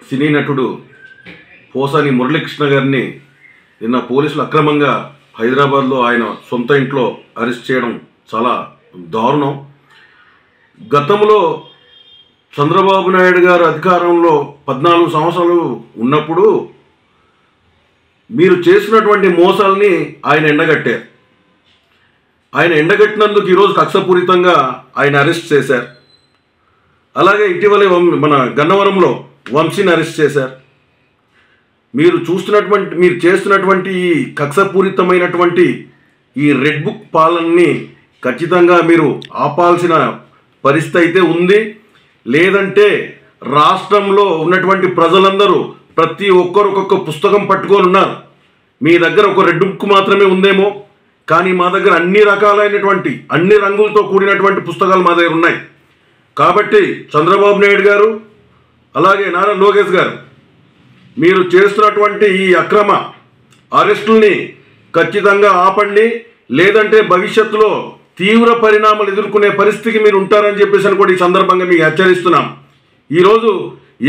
సినీ నటుడు పోసాని మురళీకృష్ణ గారిని నిన్న పోలీసులు అక్రమంగా హైదరాబాద్లో ఆయన సొంత ఇంట్లో అరెస్ట్ చేయడం చాలా దారుణం. గతంలో చంద్రబాబు నాయుడు గారు అధికారంలో 14 సంవత్సరాలు ఉన్నప్పుడు మీరు చేసినటువంటి మోసాలని ఆయన ఎండగట్టారు. ఆయన ఎండగట్టినందుకు ఈరోజు కక్షపూరితంగా ఆయన అరెస్ట్ చేశారు. అలాగే ఇటీవలే మన గన్నవరంలో వంశీని అరెస్ట్ చేశారు. మీరు చేస్తున్నటువంటి ఈ కక్షపూరితమైనటువంటి ఈ రెడ్ బుక్ పాలనని ఖచ్చితంగా మీరు ఆపాల్సిన పరిస్థితి అయితే ఉంది. లేదంటే రాష్ట్రంలో ఉన్నటువంటి ప్రజలందరూ ప్రతి ఒక్కరు ఒక్కొక్క పుస్తకం పట్టుకొని ఉన్నారు. మీ దగ్గర ఒక రెడ్ బుక్ మాత్రమే ఉందేమో, కానీ మా దగ్గర అన్ని రకాలైనటువంటి అన్ని రంగులతో కూడినటువంటి పుస్తకాలు మా దగ్గర ఉన్నాయి. కాబట్టి చంద్రబాబు నాయుడు గారు అలాగే నారా లోకేష్ గారు మీరు చేస్తున్నటువంటి ఈ అక్రమ అరెస్టుల్ని ఖచ్చితంగా ఆపండి. లేదంటే భవిష్యత్తులో తీవ్ర పరిణామాలు ఎదుర్కొనే పరిస్థితికి మీరు ఉంటారని చెప్పేసి కూడా ఈ సందర్భంగా మీకు హెచ్చరిస్తున్నాం. ఈరోజు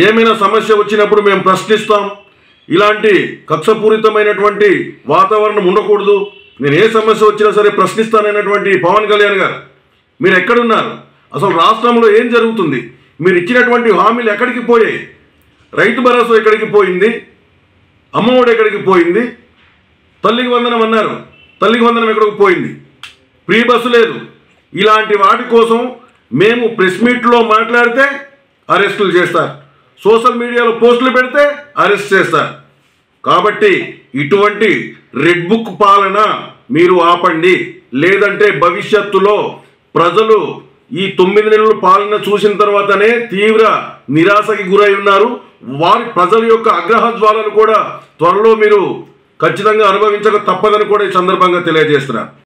ఏమైనా సమస్య వచ్చినప్పుడు మేము ప్రశ్నిస్తాం. ఇలాంటి కక్షపూరితమైనటువంటి వాతావరణం ఉండకూడదు. నేను ఏ సమస్య వచ్చినా సరే ప్రశ్నిస్తానన్నటువంటి పవన్ కళ్యాణ్ గారు మీరు ఎక్కడున్నారు? అసలు రాష్ట్రంలో ఏం జరుగుతుంది? మీరు ఇచ్చినటువంటి హామీలు ఎక్కడికి పోయాయి? రైతు భరోసా ఎక్కడికి పోయింది? అమ్మఒడి ఎక్కడికి పోయింది? తల్లికి వందనం అన్నారు, తల్లికి వందనం ఎక్కడికి పోయింది? ఫ్రీ బస్సు లేదు. ఇలాంటి వాటి కోసం మేము ప్రెస్ మీట్లో మాట్లాడితే అరెస్టులు చేస్తారు, సోషల్ మీడియాలో పోస్టులు పెడితే అరెస్ట్ చేస్తారు. కాబట్టి ఇటువంటి రెడ్ బుక్ పాలన మీరు ఆపండి. లేదంటే భవిష్యత్తులో ప్రజలు ఈ 9 నెలల పాలన చూసిన తర్వాతనే తీవ్ర నిరాశకి గురై ఉన్నారు. ప్రజల యొక్క ఆగ్రహ జ్వాలలు కూడా త్వరలో మీరు ఖచ్చితంగా అనుభవించక తప్పదని కూడా ఈ సందర్భంగా తెలియజేస్తున్నారు.